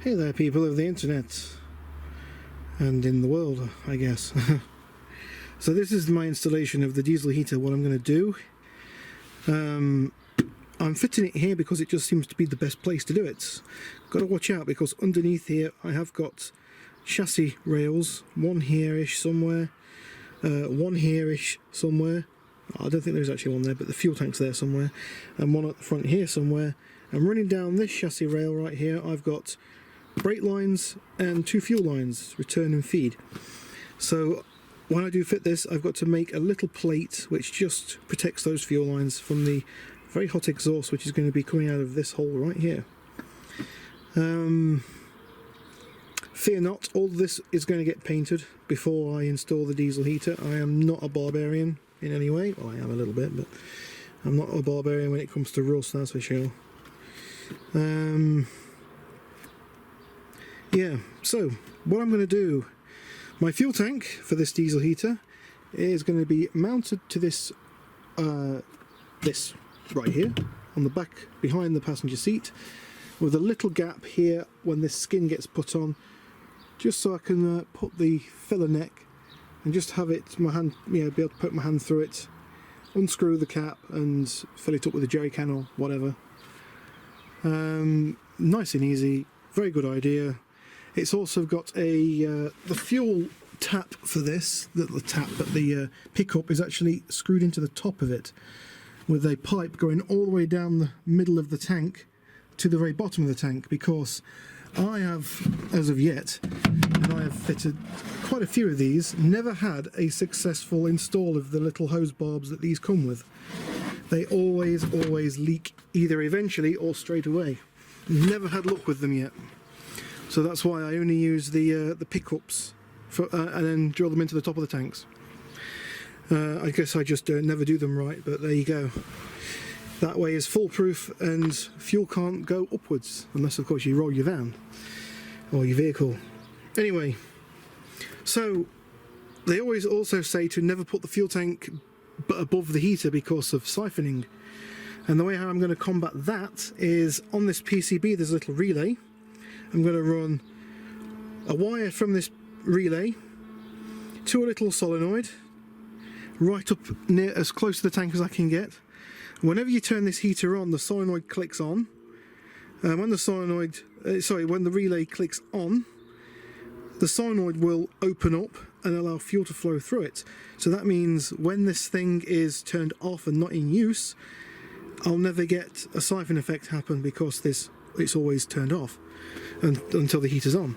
Hey there, people of the internet and in the world, I guess. So this is my installation of the diesel heater. What I'm going to do, I'm fitting it here because it just seems to be the best place to do it. Got to watch out because underneath here I have got chassis rails, one here-ish somewhere, one here-ish somewhere. I don't think there's actually one there, but the fuel tank's there somewhere, and one at the front here somewhere. And running down this chassis rail right here, I've got brake lines and two fuel lines, return and feed. So when I do fit this, I've got to make a little plate which just protects those fuel lines from the very hot exhaust which is going to be coming out of this hole right here. Fear not, all this is going to get painted before I install the diesel heater. I am not a barbarian in any way. Well, I am a little bit, but I'm not a barbarian when it comes to rust, that's for sure. Yeah, so what I'm going to do, my fuel tank for this diesel heater is going to be mounted to this this right here on the back behind the passenger seat, with a little gap here when this skin gets put on, just so I can put the filler neck and just have it, my hand, you know, be able to poke my hand through it, unscrew the cap and fill it up with a jerry can or whatever. Nice and easy, very good idea. It's also got a the fuel tap for this, the pickup is actually screwed into the top of it, with a pipe going all the way down the middle of the tank to the very bottom of the tank, because I have, as of yet, and I have fitted quite a few of these, never had a successful install of the little hose barbs that these come with. They always leak, either eventually or straight away. Never had luck with them yet. So that's why I only use the pickups for, and then drill them into the top of the tanks. I guess I just never do them right, but there you go. That way is foolproof and fuel can't go upwards, unless of course you roll your van or your vehicle. Anyway, so they always also say to never put the fuel tank above the heater because of siphoning. And the way how I'm going to combat that is, on this PCB there's a little relay. I'm going to run a wire from this relay to a little solenoid right up near, as close to the tank as I can get. Whenever you turn this heater on, the solenoid clicks on. When the relay clicks on, the solenoid will open up and allow fuel to flow through it. So that means when this thing is turned off and not in use, I'll never get a siphon effect happen, because it's always turned off until the heater's on.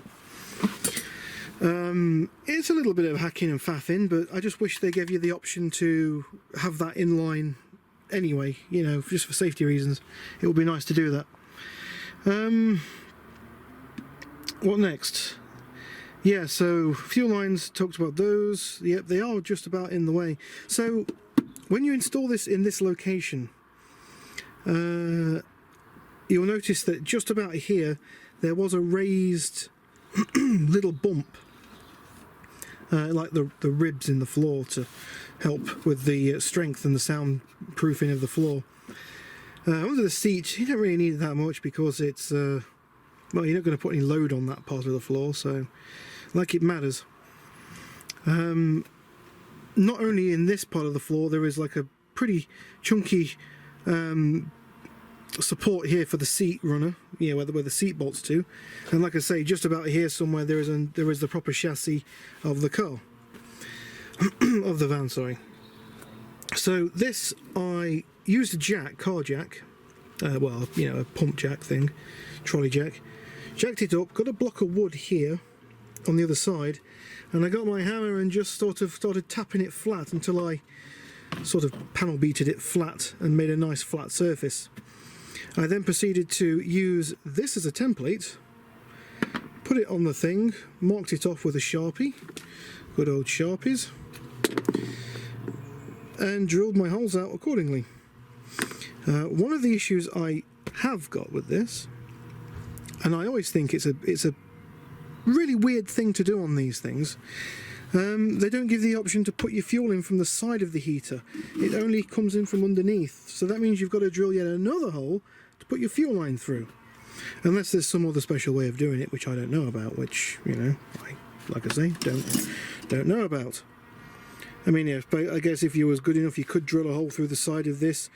It's a little bit of hacking and faffing, but I just wish they gave you the option to have that inline anyway, you know, just for safety reasons. It would be nice to do that. What next? Yeah, so fuel lines, talked about those. Yep, they are just about in the way. So when you install this in this location, you'll notice that just about here there was a raised little bump, like the ribs in the floor, to help with the strength and the soundproofing of the floor. Under the seat, you don't really need that much, because it's well, you're not going to put any load on that part of the floor, so like it matters. Not only in this part of the floor, there is like a pretty chunky support here for the seat runner, yeah, where the seat bolts to, and like I say, just about here somewhere there is the proper chassis of the car, of the van, sorry. So this, I used a car jack, well, you know, a pump jack thing, trolley jack, jacked it up, got a block of wood here on the other side, and I got my hammer and just sort of started tapping it flat until I sort of panel beated it flat and made a nice flat surface. I then proceeded to use this as a template, put it on the thing, marked it off with a Sharpie, good old Sharpies, and drilled my holes out accordingly. One of the issues I have got with this, and I always think it's a really weird thing to do on these things, they don't give the option to put your fuel in from the side of the heater. It only comes in from underneath, so that means you've got to drill yet another hole to put your fuel line through. Unless there's some other special way of doing it, which I don't know about, which, you know, like I say, don't know about. I mean, yeah, but I guess if you was good enough, you could drill a hole through the side of this.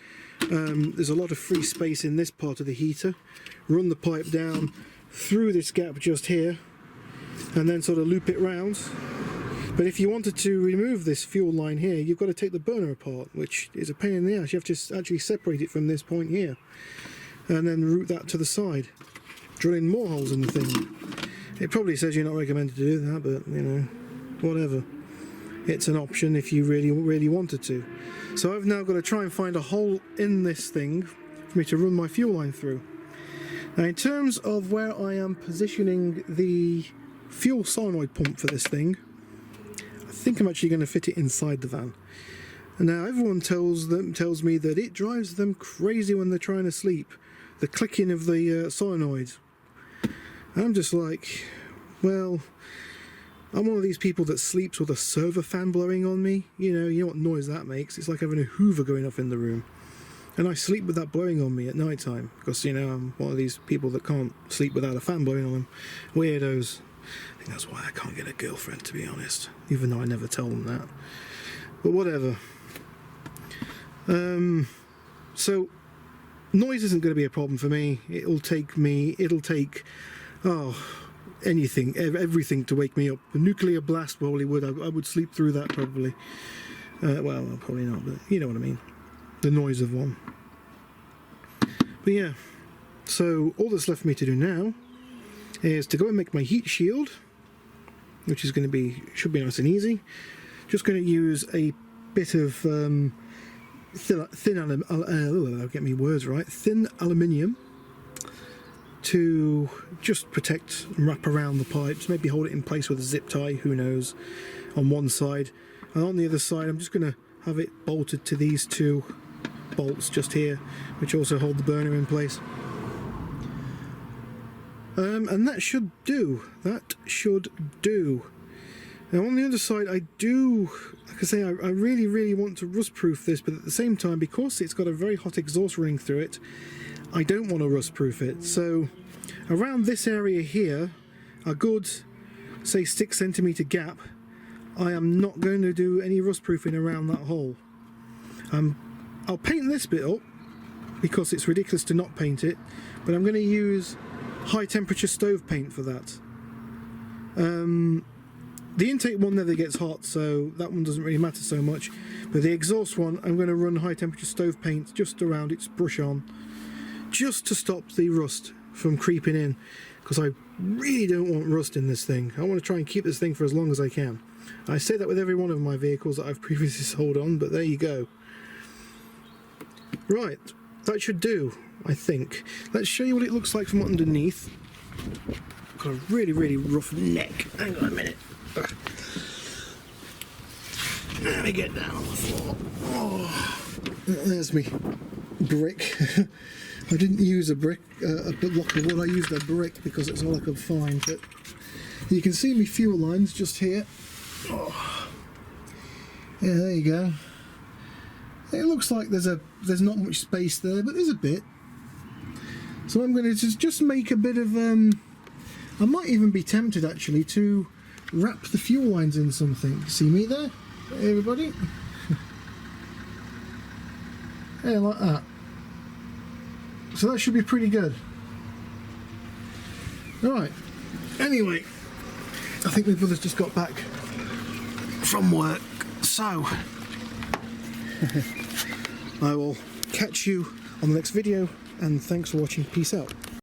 There's a lot of free space in this part of the heater. Run the pipe down through this gap just here, and then sort of loop it round. But if you wanted to remove this fuel line here, you've got to take the burner apart, which is a pain in the ass. You have to actually separate it from this point here, and then route that to the side, drilling more holes in the thing. It probably says you're not recommended to do that, but you know, whatever. It's an option if you really wanted to. So I've now got to try and find a hole in this thing for me to run my fuel line through. Now, in terms of where I am positioning the fuel solenoid pump for this thing, I think I'm actually going to fit it inside the van. And now everyone tells me that it drives them crazy when they're trying to sleep, the clicking of the solenoid. And I'm just like, well, I'm one of these people that sleeps with a server fan blowing on me. You know what noise that makes? It's like having a Hoover going off in the room. And I sleep with that blowing on me at night time because, you know, I'm one of these people that can't sleep without a fan blowing on them. Weirdos. I think that's why I can't get a girlfriend, to be honest, even though I never tell them that. But whatever. So noise isn't going to be a problem for me. It'll take anything, everything to wake me up. A nuclear blast probably would. I would sleep through that probably. Well, probably not, but you know what I mean. The noise of one. But yeah, so all that's left for me to do now is to go and make my heat shield, which is going to be, should be nice and easy. Just going to use a bit of thin aluminium to just protect and wrap around the pipes, maybe hold it in place with a zip tie, who knows, on one side. And on the other side I'm just going to have it bolted to these two bolts just here, which also hold the burner in place. And that should do. Now on the other side, I do, like I say, I really want to rust proof this, but at the same time, because it's got a very hot exhaust running through it, I don't want to rust proof it. So around this area here, a good, say, 6 centimeter gap, I am not going to do any rust proofing around that hole. I'll paint this bit up because it's ridiculous to not paint it, but I'm going to use high temperature stove paint for that. The intake one never gets hot, so that one doesn't really matter so much, but the exhaust one I'm going to run high temperature stove paint just around its brush on, just to stop the rust from creeping in, because I really don't want rust in this thing. I want to try and keep this thing for as long as I can. I say that with every one of my vehicles that I've previously sold on, but there you go. Right, that should do, I think. Let's show you what it looks like from underneath. Got a really rough neck. Hang on a minute. Let me get down on the floor. Oh, there's me brick. I didn't use a brick, a block of wood. I used a brick because it's all I could find. But you can see me fuel lines just here. Oh. Yeah, there you go. It looks like there's not much space there, but there's a bit. So I'm going to just make a bit of. I might even be tempted actually to wrap the fuel lines in something. See me there, everybody? Yeah, like that. So that should be pretty good. Alright, anyway, I think my brother's just got back from work, so I will catch you on the next video, and thanks for watching. Peace out.